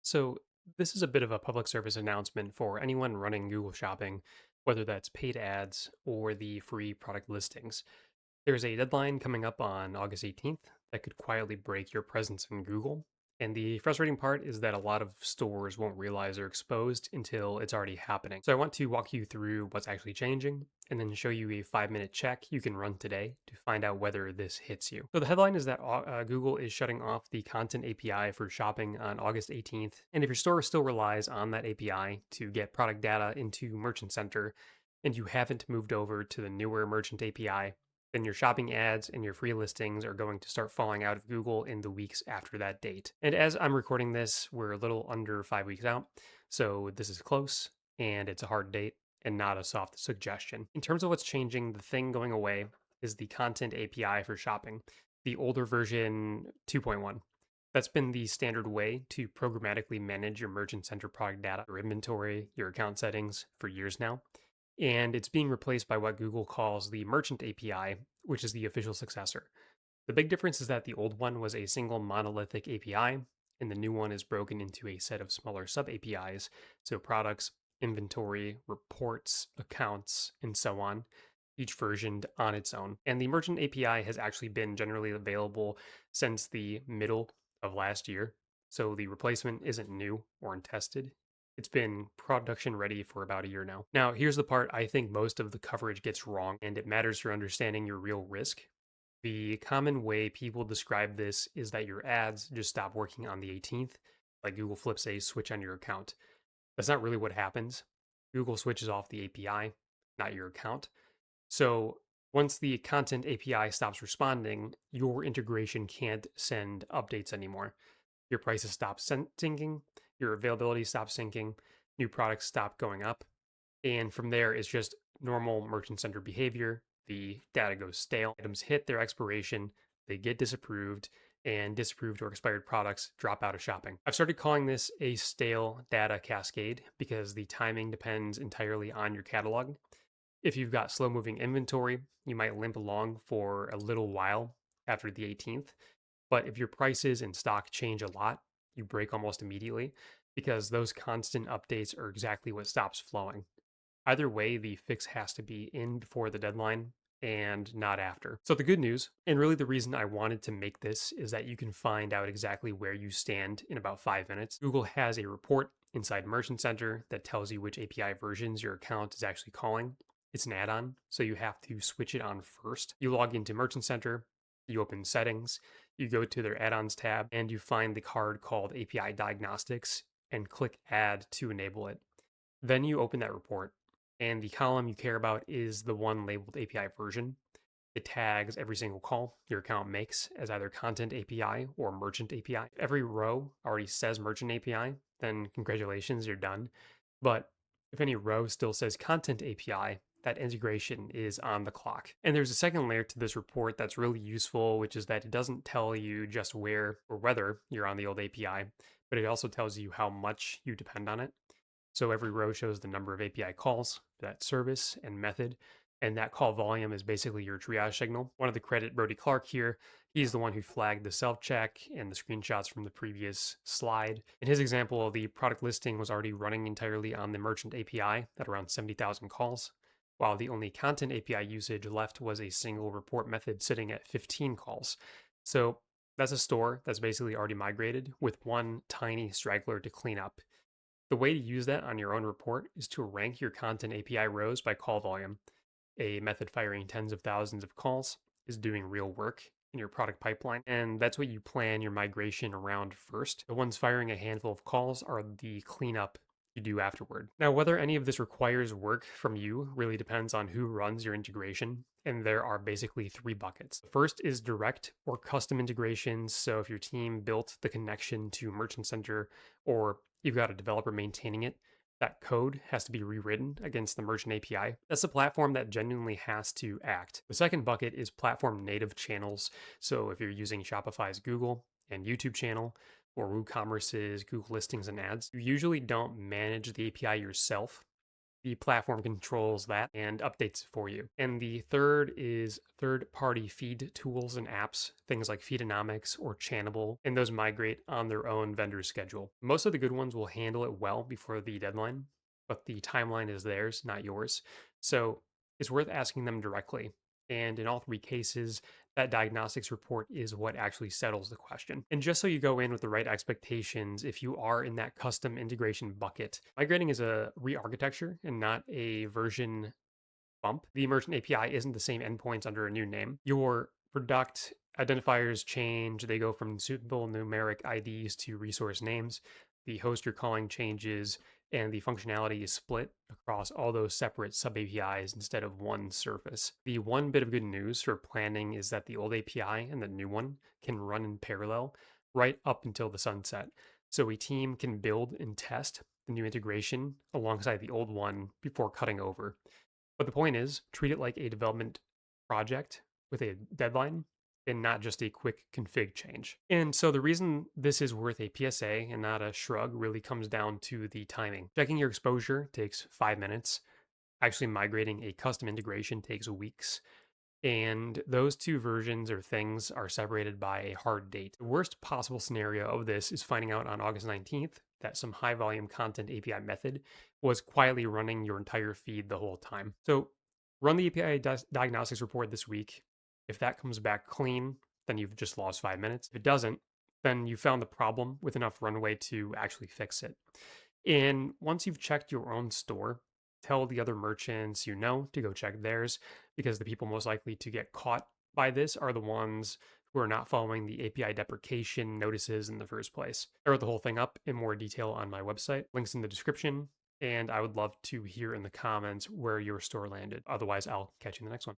So, this is a bit of a public service announcement for anyone running Google Shopping, whether that's paid ads or the free product listings. There's a deadline coming up on August 18th that could quietly break your presence in Google. And the frustrating part is that a lot of stores won't realize they're exposed until it's already happening. So I want to walk you through what's actually changing and then show you a 5-minute check you can run today to find out whether this hits you. So the headline is that Google is shutting off the content API for shopping on August 18th. And if your store still relies on that API to get product data into Merchant Center and you haven't moved over to the newer Merchant API, then your shopping ads and your free listings are going to start falling out of Google in the weeks after that date. And as I'm recording this, we're a little under 5 weeks out. So this is close and it's a hard date and not a soft suggestion. In terms of what's changing, the thing going away is the content API for shopping, the older version 2.1. That's been the standard way to programmatically manage your Merchant Center product data, your inventory, your account settings for years now, and it's being replaced by what Google calls the Merchant API, which is the official successor. The big difference is that the old one was a single monolithic API, and the new one is broken into a set of smaller sub APIs, so products, inventory, reports, accounts, and so on, each versioned on its own. And the Merchant API has actually been generally available since the middle of last year, so the replacement isn't new or untested. It's been production ready for about a year now. Now, here's the part I think most of the coverage gets wrong, and it matters for understanding your real risk. The common way people describe this is that your ads just stop working on the 18th, like Google flips a switch on your account. That's not really what happens. Google switches off the API, not your account. So once the content API stops responding, your integration can't send updates anymore. Your prices stop syncing, your availability stops syncing, new products stop going up. And from there, it's just normal Merchant Center behavior. The data goes stale, items hit their expiration, they get disapproved, and disapproved or expired products drop out of shopping. I've started calling this a stale data cascade because the timing depends entirely on your catalog. If you've got slow moving inventory, you might limp along for a little while after the 18th. But if your prices and stock change a lot, you break almost immediately because those constant updates are exactly what stops flowing. Either way, the fix has to be in before the deadline and not after. So, the good news, and really the reason I wanted to make this, is that you can find out exactly where you stand in about 5 minutes. Google has a report inside Merchant Center that tells you which API versions your account is actually calling. It's an add on, so you have to switch it on first. You log into Merchant Center, you open settings, you go to their add ons tab, and you find the card called API diagnostics and click add to enable it. Then you open that report, and the column you care about is the one labeled API version. It tags every single call your account makes as either content API or merchant API. If every row already says merchant API, then congratulations, you're done. But if any row still says content API, that integration is on the clock. And there's a second layer to this report that's really useful, which is that it doesn't tell you just where or whether you're on the old API, but it also tells you how much you depend on it. So every row shows the number of API calls for that service and method. And that call volume is basically your triage signal. Want to credit Brodie Clark here. He's the one who flagged the self check and the screenshots from the previous slide. In his example, the product listing was already running entirely on the merchant API at around 70,000 calls, while the only content API usage left was a single report method sitting at 15 calls. So that's a store that's basically already migrated with one tiny straggler to clean up. The way to use that on your own report is to rank your content API rows by call volume. A method firing tens of thousands of calls is doing real work in your product pipeline, and that's what you plan your migration around first. The ones firing a handful of calls are the cleanup you do afterward. Now, whether any of this requires work from you really depends on who runs your integration, and there are basically three buckets. The first is direct or custom integrations. So if your team built the connection to Merchant Center or you've got a developer maintaining it, that code has to be rewritten against the merchant API. That's a platform that genuinely has to act. The second bucket is platform native channels. So if you're using Shopify's Google and YouTube channel or WooCommerce's Google listings and ads, you usually don't manage the API yourself. The platform controls that and updates it for you. And the third is third party feed tools and apps, things like Feedonomics or Channable, and those migrate on their own vendor schedule. Most of the good ones will handle it well before the deadline, but the timeline is theirs, not yours. So it's worth asking them directly. And in all three cases, that diagnostics report is what actually settles the question. And just so you go in with the right expectations, if you are in that custom integration bucket, migrating is a re architecture and not a version bump. The merchant API isn't the same endpoints under a new name. Your product identifiers change, they go from simple numeric IDs to resource names. The host you're calling changes, and the functionality is split across all those separate sub APIs instead of one surface. The one bit of good news for planning is that the old API and the new one can run in parallel right up until the sunset. So a team can build and test the new integration alongside the old one before cutting over. But the point is, treat it like a development project with a deadline and not just a quick config change. And so the reason this is worth a PSA and not a shrug really comes down to the timing. Checking your exposure takes 5 minutes. Actually, migrating a custom integration takes weeks. And those two versions or things are separated by a hard date. The worst possible scenario of this is finding out on August 19th that some high volume content API method was quietly running your entire feed the whole time. So run the API diagnostics report this week. If that comes back clean, then you've just lost 5 minutes. If it doesn't, then you found the problem with enough runway to actually fix it. And once you've checked your own store, tell the other merchants you know to go check theirs, because the people most likely to get caught by this are the ones who are not following the API deprecation notices in the first place. I wrote the whole thing up in more detail on my website, links in the description, and I would love to hear in the comments where your store landed. Otherwise, I'll catch you in the next one.